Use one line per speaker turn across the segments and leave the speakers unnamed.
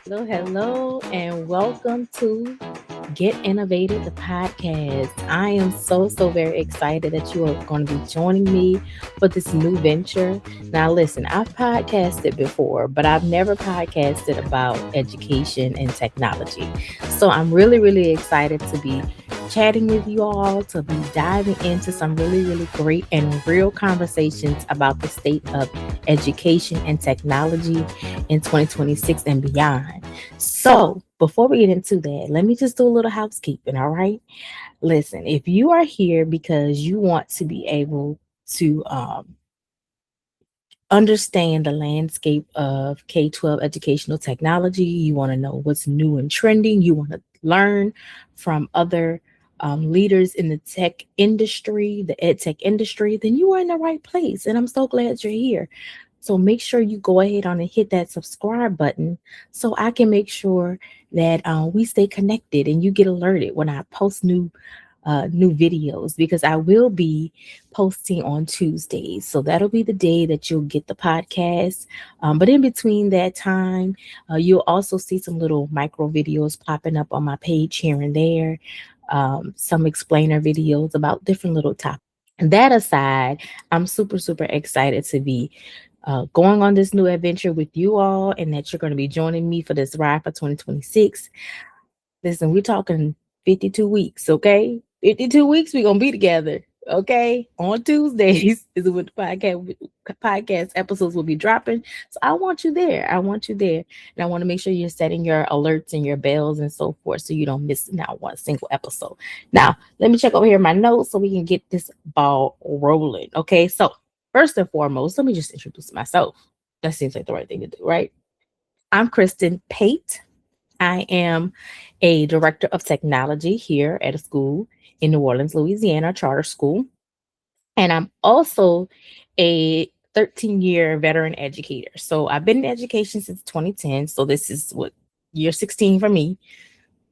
Hello, and welcome to Get InnovatED, the podcast. I am so very excited that you are going to be joining me for this new venture. Now, listen, I've podcasted before, but I've never podcasted about education and technology. So I'm really excited to be chatting with you all, to be diving into some really great and real conversations about the state of education and technology in 2026 and beyond. So, before we get into that, let me just do a little housekeeping, all right? Listen, if you are here because you want to be able to understand the landscape of K 12 educational technology, you want to know what's new and trending, you want to learn from other leaders in the tech industry, the EdTech industry, then you are in the right place. And I'm so glad you're here. So make sure you go ahead on and hit that subscribe button so I can make sure that we stay connected and you get alerted when I post new videos, because I will be posting on Tuesdays. So that'll be the day that you'll get the podcast. But in between that time, you'll also see some little micro videos popping up on my page here and there, some explainer videos about different little topics. That aside, I'm super excited to be going on this new adventure with you all, and that you're going to be joining me for this ride for 2026. Listen, we're talking 52 weeks, okay? 52 weeks, we're going to be together, okay? On Tuesdays is when the podcast episodes will be dropping. So I want you there. I want you there. And I want to make sure you're setting your alerts and your bells and so forth so you don't miss not one single episode. Now, let me check over here my notes so we can get this ball rolling, okay? So, first and foremost, let me just introduce myself. That seems like the right thing to do, right? I'm Kristen Pate. I am a director of technology here at a school in New Orleans, Louisiana, charter school. And I'm also a 13-year veteran educator. So I've been in education since 2010. So this is what, year 16 for me.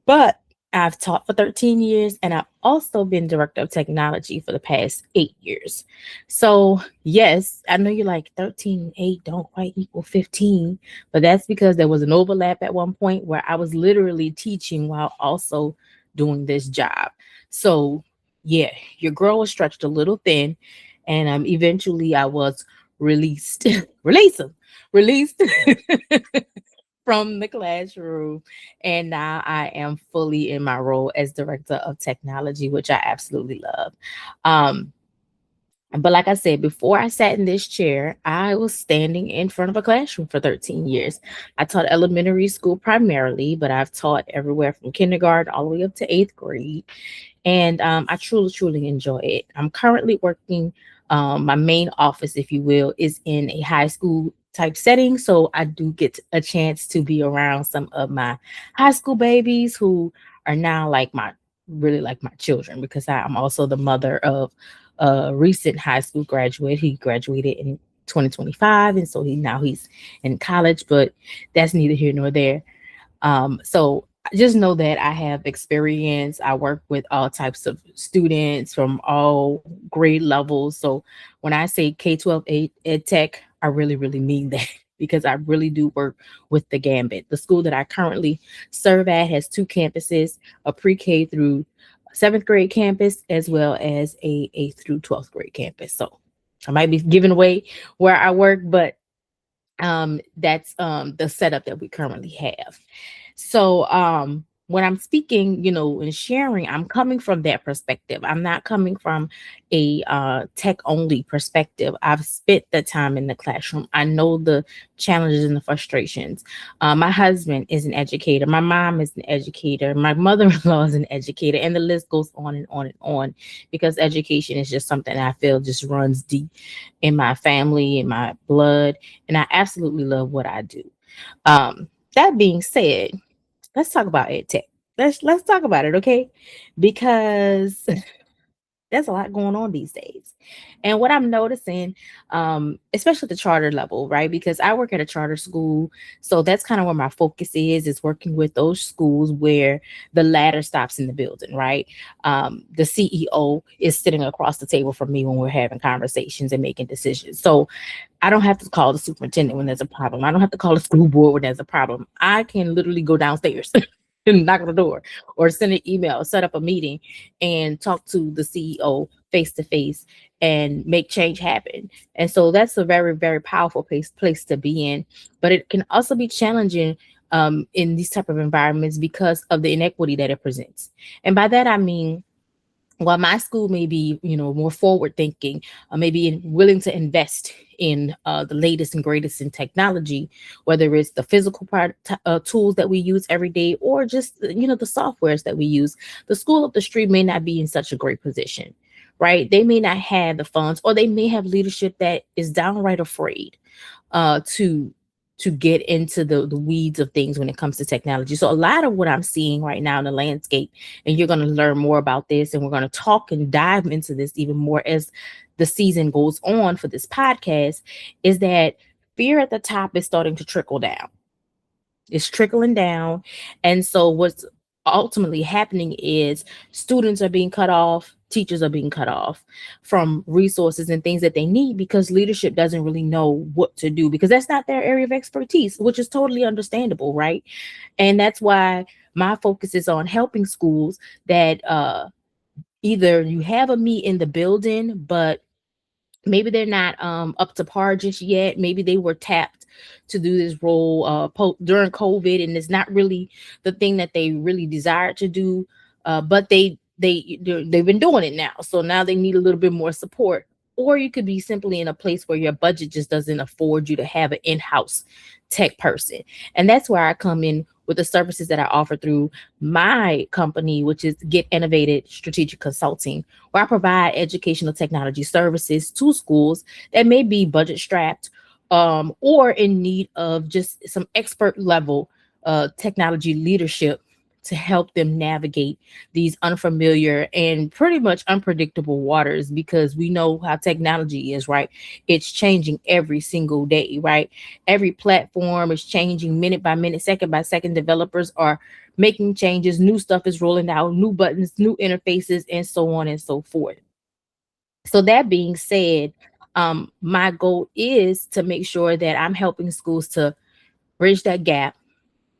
But I've taught for 13 years, and I've also been director of technology for the past 8 years. So, yes, I know you're like 13 and 8 don't quite equal 15, but that's because there was an overlap at one point where I was literally teaching while also doing this job. So, yeah, your girl was stretched a little thin, and eventually I was released, released from the classroom. And now I am fully in my role as director of technology, which I absolutely love. Um, but like I said, before I sat in this chair, I was standing in front of a classroom for 13 years. I taught elementary school primarily, but I've taught everywhere from kindergarten all the way up to eighth grade. And I truly enjoy it. I'm currently working, my main office, if you will, is in a high school type setting. So I do get a chance to be around some of my high school babies who are now like really like my children, because I'm also the mother of a recent high school graduate. He graduated in 2025. And so he's in college, but that's neither here nor there. So just know that I have experience. I work with all types of students from all grade levels. So when I say K-12 ed tech, I really mean that because I really do work with the gambit. The school that I currently serve at has two campuses, a pre-K through seventh grade campus, as well as a 8th through 12th grade campus. So I might be giving away where I work, but that's the setup that we currently have. So when I'm speaking, and sharing, I'm coming from that perspective. I'm not coming from a tech only perspective. I've spent the time in the classroom. I know the challenges and the frustrations. My husband is an educator, my mom is an educator, my mother-in-law is an educator, and the list goes on and on and on, because education is just something I feel just runs deep in my family, in my blood, and I absolutely love what I do. That being said, let's talk about ed tech. Let's talk about it, okay? Because There's a lot going on these days. And what I'm noticing, especially at the charter level, right? Because I work at a charter school. So that's kind of where my focus is working with those schools where the ladder stops in the building, right? The CEO is sitting across the table from me when we're having conversations and making decisions. So I don't have to call the superintendent when there's a problem. I don't have to call the school board when there's a problem. I can literally go downstairs and knock on the door or send an email, set up a meeting and talk to the CEO face to face and make change happen. And so that's a very, very powerful place to be in. But it can also be challenging in these type of environments because of the inequity that it presents. And by that, I mean, while my school may be, more forward thinking, maybe willing to invest in the latest and greatest in technology, whether it's the physical tools that we use every day or just the softwares that we use, the school up the street may not be in such a great position, right? They may not have the funds, or they may have leadership that is downright afraid to get into the weeds of things when it comes to technology. So a lot of what I'm seeing right now in the landscape, and you're going to learn more about this, and we're going to talk and dive into this even more as the season goes on for this podcast, is that fear at the top is starting to trickle down. It's trickling down. And so what's ultimately happening is students are being cut off, teachers are being cut off from resources and things that they need because leadership doesn't really know what to do because that's not their area of expertise, which is totally understandable, right? And that's why my focus is on helping schools that either you have a me in the building, but maybe they're not up to par just yet. Maybe they were tapped to do this role during COVID, and it's not really the thing that they really desired to do. But they've been doing it now, so now they need a little bit more support. Or you could be simply in a place where your budget just doesn't afford you to have an in-house tech person, and that's where I come in with the services that I offer through my company, which is Get InnovatED Strategic Consulting, where I provide educational technology services to schools that may be budget strapped or in need of just some expert level technology leadership to help them navigate these unfamiliar and pretty much unpredictable waters, because we know how technology is, right? It's changing every single day, right? Every platform is changing minute by minute, second by second. Developers are making changes, new stuff is rolling out, new buttons, new interfaces, and so on and so forth. So that being said, my goal is to make sure that I'm helping schools to bridge that gap,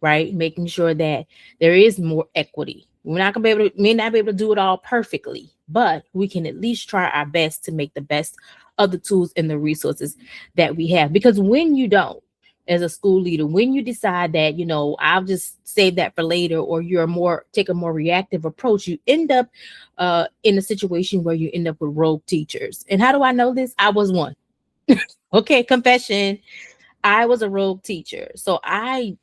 right? Making sure that there is more equity. May not be able to do it all perfectly, but we can at least try our best to make the best of the tools and the resources that we have. Because when you don't, as a school leader, when you decide that, I'll just save that for later, or take a more reactive approach, you end up in a situation where you end up with rogue teachers. And how do I know this? I was one. Okay, confession. I was a rogue teacher. So I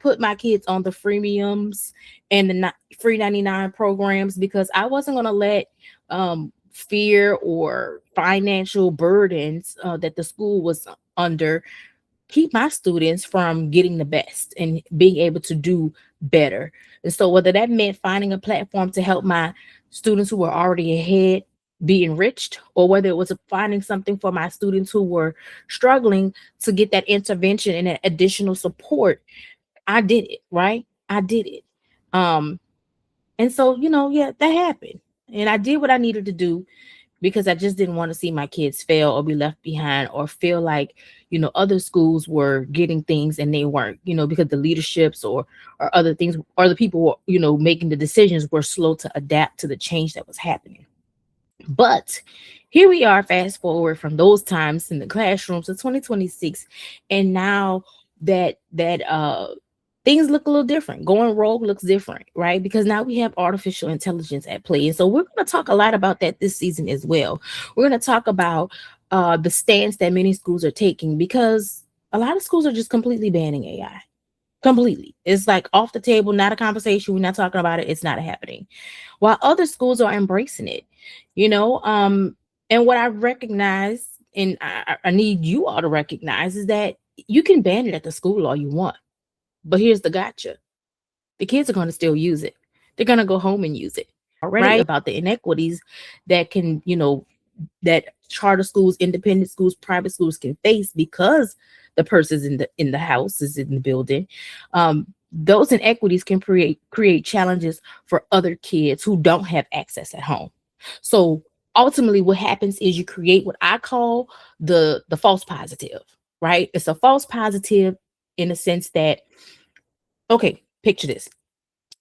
put my kids on the freemiums and the free 99 programs because I wasn't going to let fear or financial burdens that the school was under keep my students from getting the best and being able to do better. And so whether that meant finding a platform to help my students who were already ahead be enriched, or whether it was finding something for my students who were struggling to get that intervention and that additional support, I did it, right? I did it. Um, and so, yeah, that happened. And I did what I needed to do because I just didn't want to see my kids fail or be left behind or feel like, other schools were getting things and they weren't, because the leaderships or other things or the people, making the decisions were slow to adapt to the change that was happening. But here we are, fast forward from those times in the classrooms to 2026, and now that things look a little different. Going rogue looks different, right? Because now we have artificial intelligence at play. And so we're going to talk a lot about that this season as well. We're going to talk about the stance that many schools are taking, because a lot of schools are just completely banning AI. Completely. It's like off the table, not a conversation. We're not talking about it. It's not happening. While other schools are embracing it, and what I recognize, and I need you all to recognize, is that you can ban it at the school all you want. But here's the gotcha. The kids are going to still use it. They're going to go home and use it. already about the inequities that can, that charter schools, independent schools, private schools can face because the person's in the house is in the building. Those inequities can create challenges for other kids who don't have access at home. So ultimately, what happens is you create what I call the false positive, right? It's a false positive in the sense that, okay, picture this: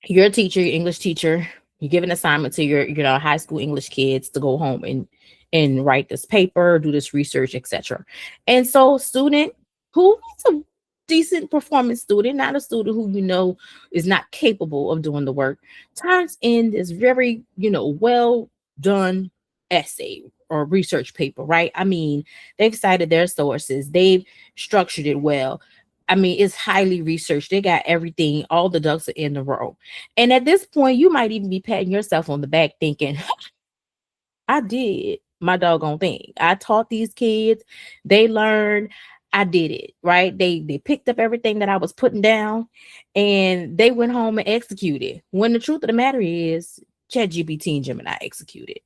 you're a teacher, your English teacher, you give an assignment to your high school English kids to go home and write this paper, do this research, etc. And so student who is a decent performing student, not a student who is not capable of doing the work, turns in this very, well done essay or research paper, right? I mean, they've cited their sources, they've structured it well. I mean, it's highly researched. They got everything, all the ducks are in the row. And at this point, you might even be patting yourself on the back thinking, I did my doggone thing. I taught these kids, they learned, I did it, right? They picked up everything that I was putting down and they went home and executed. When the truth of the matter is, ChatGPT and Gemini executed.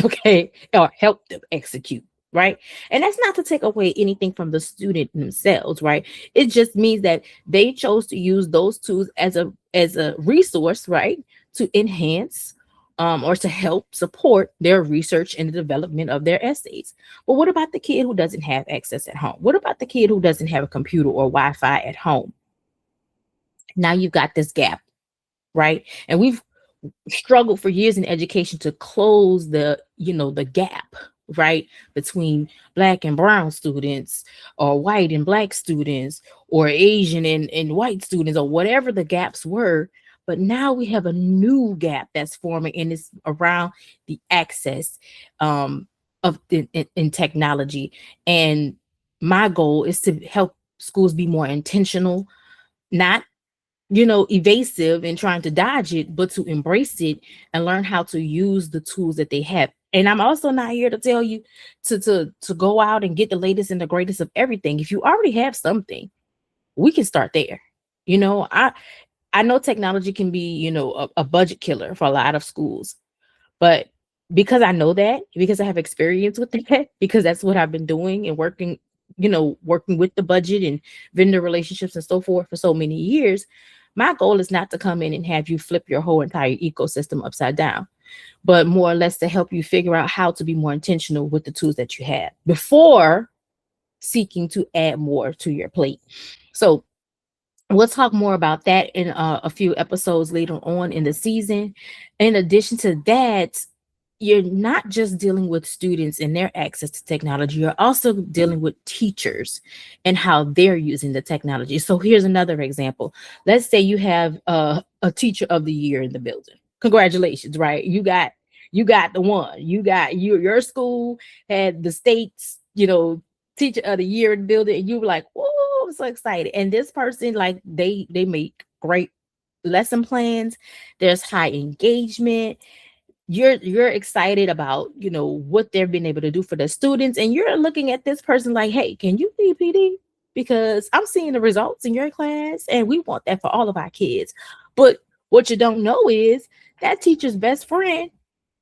Okay, or help them execute, right? And that's not to take away anything from the student themselves, right? It just means that they chose to use those tools as a resource, right, to enhance or to help support their research and the development of their essays. But what about the kid who doesn't have access at home? What about the kid who doesn't have a computer or Wi-Fi at home? Now you've got this gap, right? And we've struggled for years in education to close the gap, right, between black and brown students, or white and black students, or Asian and white students, or whatever the gaps were. But now we have a new gap that's forming, and it's around the access of in technology. And my goal is to help schools be more intentional, not evasive and trying to dodge it, but to embrace it and learn how to use the tools that they have. And I'm also not here to tell you to go out and get the latest and the greatest of everything. If you already have something, we can start there. I know technology can be, a budget killer for a lot of schools, but because I know that, because I have experience with that, because that's what I've been doing and working with the budget and vendor relationships and so forth for so many years, my goal is not to come in and have you flip your whole entire ecosystem upside down, but more or less to help you figure out how to be more intentional with the tools that you have before seeking to add more to your plate. So we'll talk more about that in a few episodes later on in the season. In addition to that, you're not just dealing with students and their access to technology, you're also dealing with teachers and how they're using the technology. So here's another example. Let's say you have a teacher of the year in the building. Congratulations, right? You got the one. Your school had the state's, teacher of the year in the building, and you were like, "Oh, I'm so excited!" And this person, like, they make great lesson plans. There's high engagement. You're excited about what they've been able to do for the students, and you're looking at this person like, hey, can you be PD, because I'm seeing the results in your class and we want that for all of our kids. But what you don't know is that teacher's best friend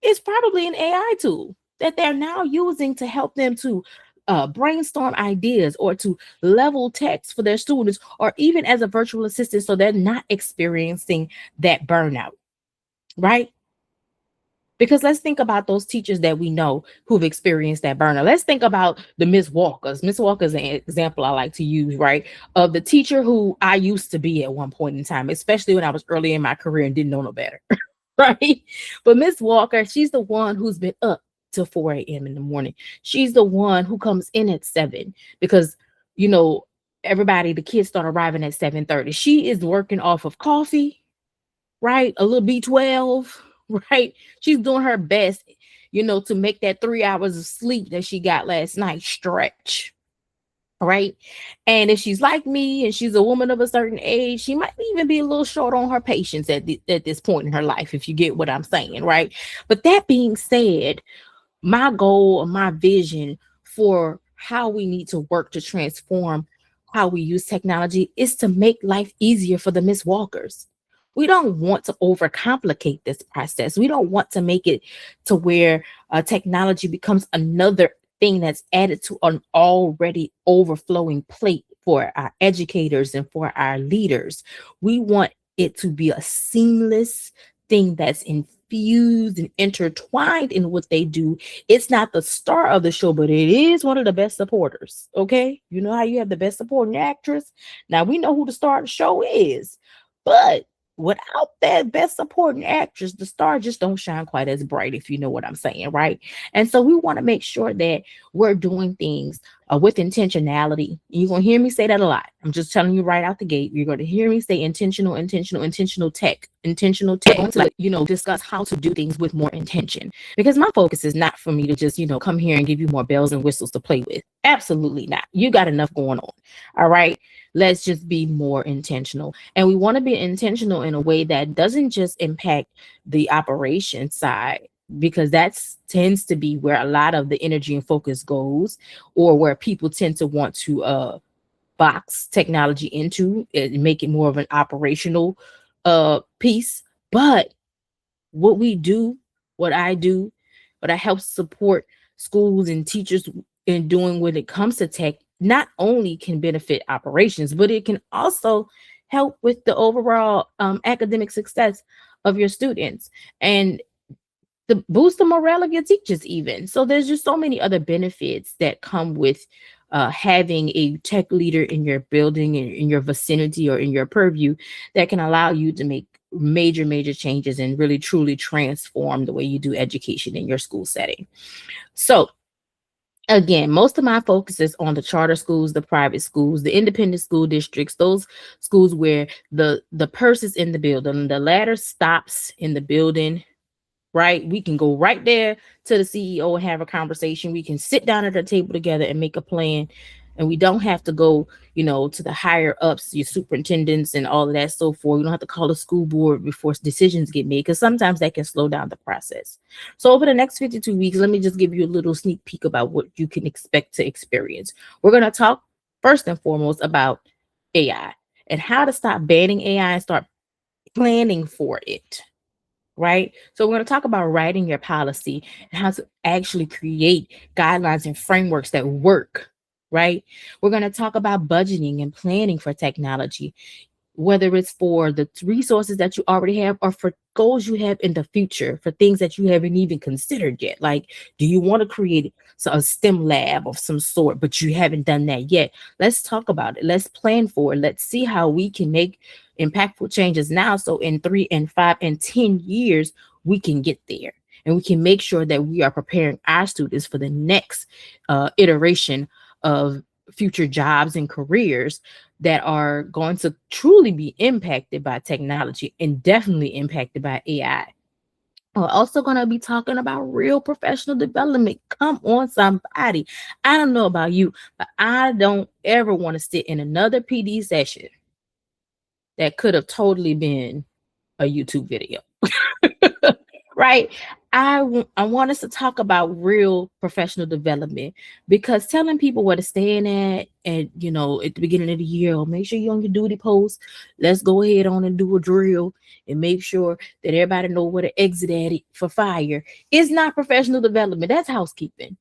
is probably an AI tool that they're now using to help them to brainstorm ideas or to level text for their students, or even as a virtual assistant, so they're not experiencing that burnout, right? Because let's think about those teachers that we know who've experienced that burnout. Let's think about the Miss Walkers. Miss Walker is an example I like to use, right? Of the teacher who I used to be at one point in time, especially when I was early in my career and didn't know no better, right? But Miss Walker, she's the one who's been up till 4 a.m. in the morning. She's the one who comes in at 7 because, you know, everybody, the kids start arriving at 7:30. She is working off of coffee, right? A little B12, right? She's doing her best, to make that 3 hours of sleep that she got last night stretch, right? And if she's like me and she's a woman of a certain age, she might even be a little short on her patience at this point in her life, if you get what I'm saying, right? But that being said, my goal or my vision for how we need to work to transform how we use technology is to make life easier for the Miss Walkers. We don't want to overcomplicate this process. We don't want to make it to where technology becomes another thing that's added to an already overflowing plate for our educators and for our leaders. We want it to be a seamless thing that's infused and intertwined in what they do. It's not the star of the show, but it is one of the best supporters. Okay. You know how you have the best supporting actress? Now we know who the star of the show is, but without that best supporting actress, the star just don't shine quite as bright, if you know what I'm saying, right? And so we want to make sure that we're doing things with intentionality. You're going to hear me say that a lot. I'm just telling you right out the gate. You're going to hear me say intentional tech. I'm going to, like, discuss how to do things with more intention, because my focus is not for me to just, come here and give you more bells and whistles to play with. Absolutely not. You got enough going on. All right. Let's just be more intentional. And we want to be intentional in a way that doesn't just impact the operation side, because that tends to be where a lot of the energy and focus goes, or where people tend to want to box technology into and make it more of an operational piece. But what we do, what I do, what I help support schools and teachers in doing when it comes to tech, not only can benefit operations, but it can also help with the overall academic success of your students and the boost the morale of your teachers even. So there's just so many other benefits that come with having a tech leader in your building, in your vicinity, or in your purview, that can allow you to make major changes and really truly transform the way you do education in your school setting. So again, most of my focus is on the charter schools, the private schools, the independent school districts, those schools where the purse is in the building, the ladder stops in the building, right? We can go right there to the CEO and have a conversation. We can sit down at the table together and make a plan. And we don't have to go, to the higher ups, your superintendents and all of that so forth. We don't have to call the school board before decisions get made, because sometimes that can slow down the process. So over the next 52 weeks, let me just give you a little sneak peek about what you can expect to experience. We're going to talk first and foremost about AI and how to stop banning AI and start planning for it. Right. So we're going to talk about writing your policy and how to actually create guidelines and frameworks that work. Right. We're going to talk about budgeting and planning for technology, whether it's for the resources that you already have or for goals you have in the future, for things that you haven't even considered yet. Like, do you want to create a STEM lab of some sort, but you haven't done that yet? Let's talk about it. Let's plan for it. Let's see how we can make impactful changes now. So in 3 and 5 and 10 years, we can get there. And we can make sure that we are preparing our students for the next iteration of future jobs and careers that are going to truly be impacted by technology and definitely impacted by AI. We're also going to be talking about real professional development. Come on, somebody. I don't know about you, but I don't ever want to sit in another PD session that could have totally been a YouTube video. Right? I want us to talk about real professional development, because telling people where to stand at and at the beginning of the year, or make sure you're on your duty post. Let's go ahead on and do a drill and make sure that everybody know where to exit at it for fire. It's not professional development. That's housekeeping.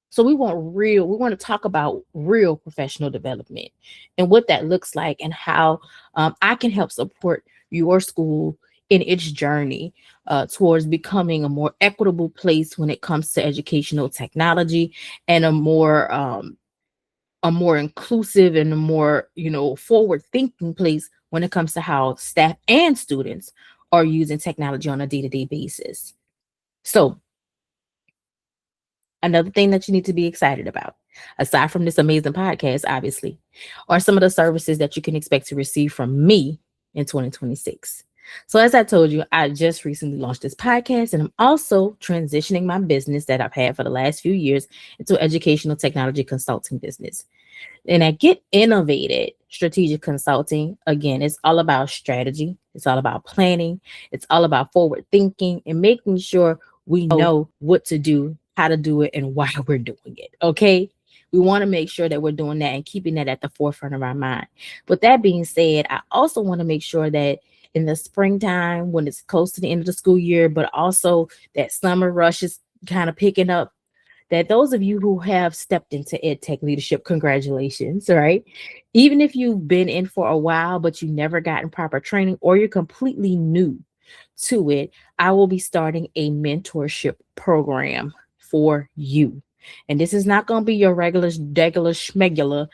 So we want to talk about real professional development and what that looks like, and how I can help support your school in its journey towards becoming a more equitable place when it comes to educational technology, and a more inclusive and a more forward thinking place when it comes to how staff and students are using technology on a day-to-day basis. So another thing that you need to be excited about, aside from this amazing podcast, obviously, are some of the services that you can expect to receive from me in 2026. So, as I told you, I just recently launched this podcast, and I'm also transitioning my business that I've had for the last few years into educational technology consulting business. And at Get InnovatED Strategic Consulting, again, it's all about strategy. It's all about planning. It's all about forward thinking and making sure we know what to do, how to do it, and why we're doing it. Okay. We want to make sure that we're doing that and keeping that at the forefront of our mind. With that being said, I also want to make sure that in the springtime when it's close to the end of the school year, but also that summer rush is kind of picking up, that those of you who have stepped into EdTech leadership, congratulations, right? Even if you've been in for a while, but you never gotten proper training or you're completely new to it, I will be starting a mentorship program for you. And this is not going to be your regular schmegular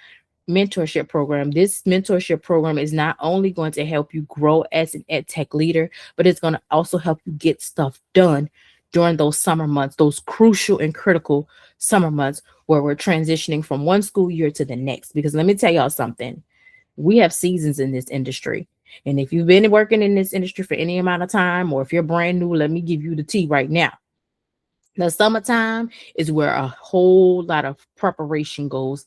mentorship program. This mentorship program is not only going to help you grow as an ed tech leader, but it's going to also help you get stuff done during those summer months, those crucial and critical summer months where we're transitioning from one school year to the next. Because let me tell y'all something, we have seasons in this industry. And if you've been working in this industry for any amount of time, or if you're brand new, let me give you the tea right now. The summertime is where a whole lot of preparation goes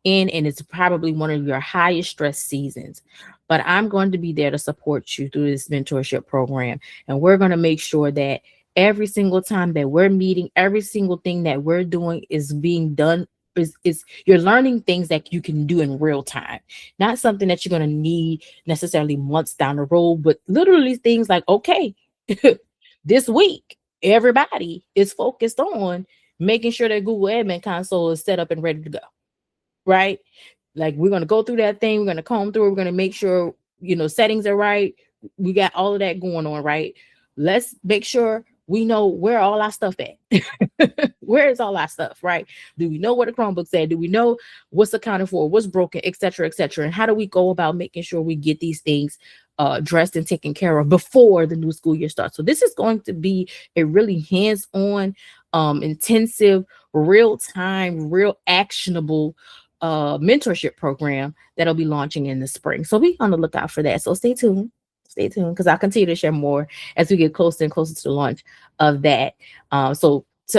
in, and it's probably one of your highest stress seasons. But I'm going to be there to support you through this mentorship program. And we're going to make sure that every single time that we're meeting, every single thing that we're doing is being done. Is you're learning things that you can do in real time, not something that you're going to need necessarily months down the road, but literally things like, okay, this week everybody is focused on making sure that Google Admin Console is set up and ready to go, right? Like we're going to go through that thing, we're going to comb through, we're going to make sure, settings are right. We got all of that going on, right? Let's make sure we know where all our stuff at. Where is all our stuff, right? Do we know where the Chromebooks at? Do we know what's accounted for, what's broken, et cetera, et cetera? And how do we go about making sure we get these things dressed and taken care of before the new school year starts? So this is going to be a really hands-on, intensive, real-time, real actionable mentorship program that'll be launching in the spring. So be on the lookout for that. So stay tuned. Stay tuned, because I'll continue to share more as we get closer and closer to the launch of that.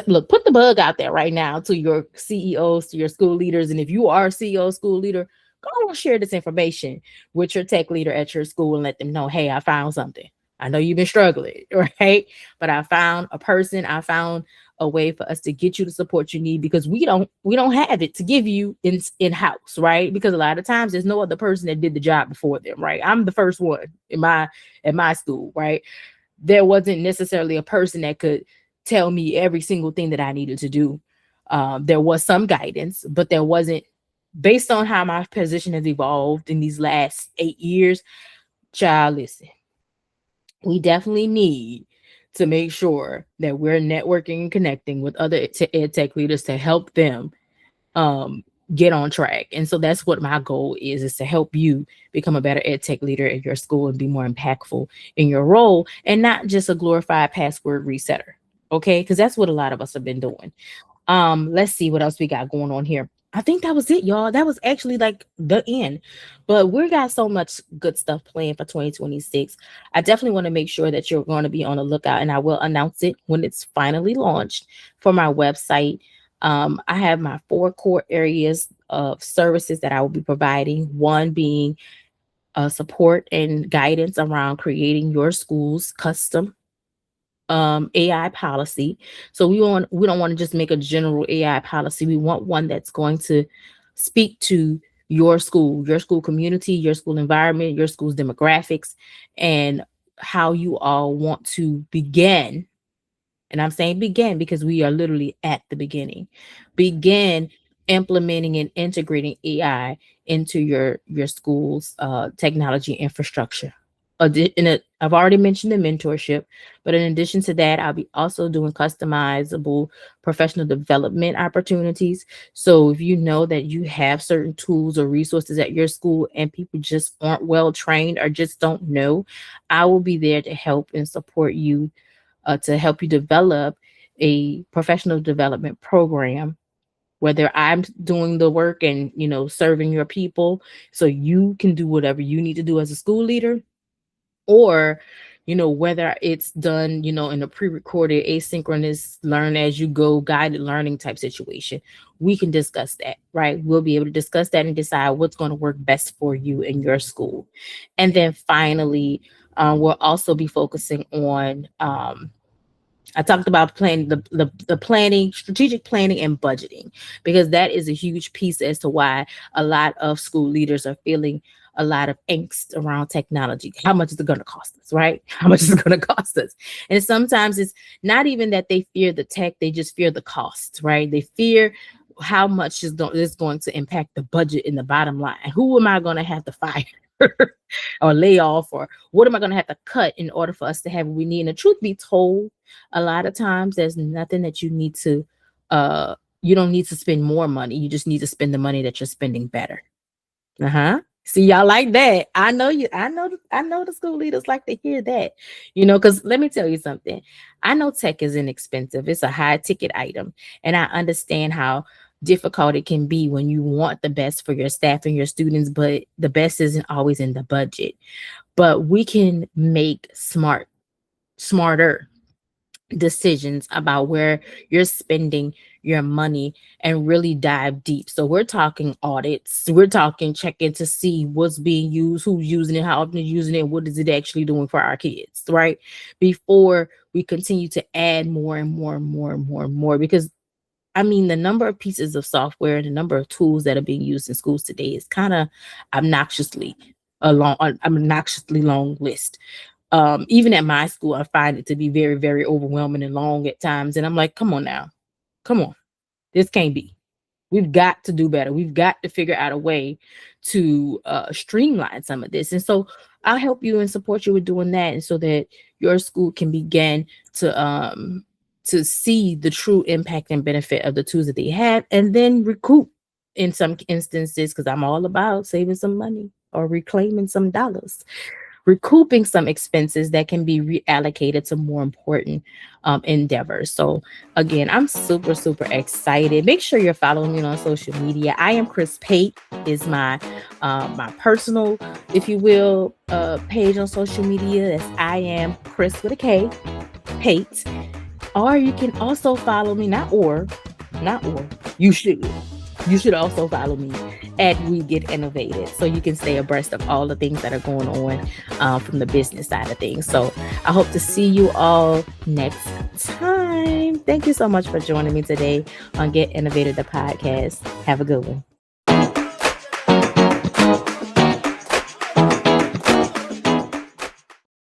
Look, put the bug out there right now to your CEOs, to your school leaders. And if you are a CEO, school leader, go and share this information with your tech leader at your school and let them know, hey, I found something. I know you've been struggling, right? But I found a person, I found a way for us to get you the support you need, because we don't have it to give you in-house, right? Because a lot of times there's no other person that did the job before them, right? I'm the first one at my school, right? There wasn't necessarily a person that could tell me every single thing that I needed to do. There was some guidance, but there wasn't, based on how my position has evolved in these last 8 years. Child, listen, we definitely need to make sure that we're networking and connecting with other ed tech leaders to help them get on track. And so that's what my goal is to help you become a better ed tech leader at your school and be more impactful in your role, and not just a glorified password resetter. Okay, because that's what a lot of us have been doing. Let's see what else we got going on here. I think that was it, y'all. That was actually like the end. But we got so much good stuff planned for 2026. I definitely want to make sure that you're going to be on the lookout, and I will announce it when it's finally launched for my website. I have my 4 core areas of services that I will be providing. One being support and guidance around creating your school's custom AI policy. So we don't want to just make a general AI policy. We want one that's going to speak to your school community, your school environment, your school's demographics, and how you all want to begin. And I'm saying begin because we are literally at the beginning. Begin implementing and integrating AI into your school's technology infrastructure. I've already mentioned the mentorship, but in addition to that, I'll be also doing customizable professional development opportunities. So if you know that you have certain tools or resources at your school and people just aren't well trained or just don't know, I will be there to help and support you, to help you develop a professional development program, whether I'm doing the work and serving your people so you can do whatever you need to do as a school leader, or whether it's done in a pre-recorded asynchronous learn as you go guided learning type situation. We can discuss that, right? We'll be able to discuss that and decide what's going to work best for you in your school. And then finally, we'll also be focusing on I talked about planning, the planning, strategic planning and budgeting, because that is a huge piece as to why a lot of school leaders are feeling a lot of angst around technology. How much is it going to cost us, right? How much is it going to cost us? And sometimes it's not even that they fear the tech, they just fear the cost, right? They fear how much is going to impact the budget and the bottom line. Who am I going to have to fire? Or lay off, or what am I going to have to cut in order for us to have what we need? And the truth be told, a lot of times there's nothing that you need to you don't need to spend more money. You just need to spend the money that you're spending better. Uh-huh. See, y'all like that. I know you, I know the school leaders like to hear that. Because let me tell you something. I know tech is inexpensive. It's a high ticket item. And I understand how difficult it can be when you want the best for your staff and your students, but the best isn't always in the budget. But we can make smarter decisions about where you're spending your money and really dive deep. So we're talking audits, we're talking checking to see what's being used, who's using it, how often is using it, what is it actually doing for our kids, right? Before we continue to add more and more and more and more and more. Because I mean, the number of pieces of software and the number of tools that are being used in schools today is kind of obnoxiously obnoxiously long list. Even at my school, I find it to be very, very overwhelming and long at times. And I'm like, come on now, come on, this can't be. We've got to do better. We've got to figure out a way to streamline some of this. And so I'll help you and support you with doing that, and so that your school can begin to see the true impact and benefit of the tools that they have, and then recoup in some instances, because I'm all about saving some money or reclaiming some dollars, recouping some expenses that can be reallocated to more important endeavors. So again, I'm super, super excited. Make sure you're following me on social media. I am Kris Pate is my personal, if you will, page on social media. That's I am Kris with a K, Pate. Or you can also follow me, not or, you should. You should also follow me at We Get InnovatED, so you can stay abreast of all the things that are going on from the business side of things. So I hope to see you all next time. Thank you so much for joining me today on Get InnovatED, the podcast. Have a good one.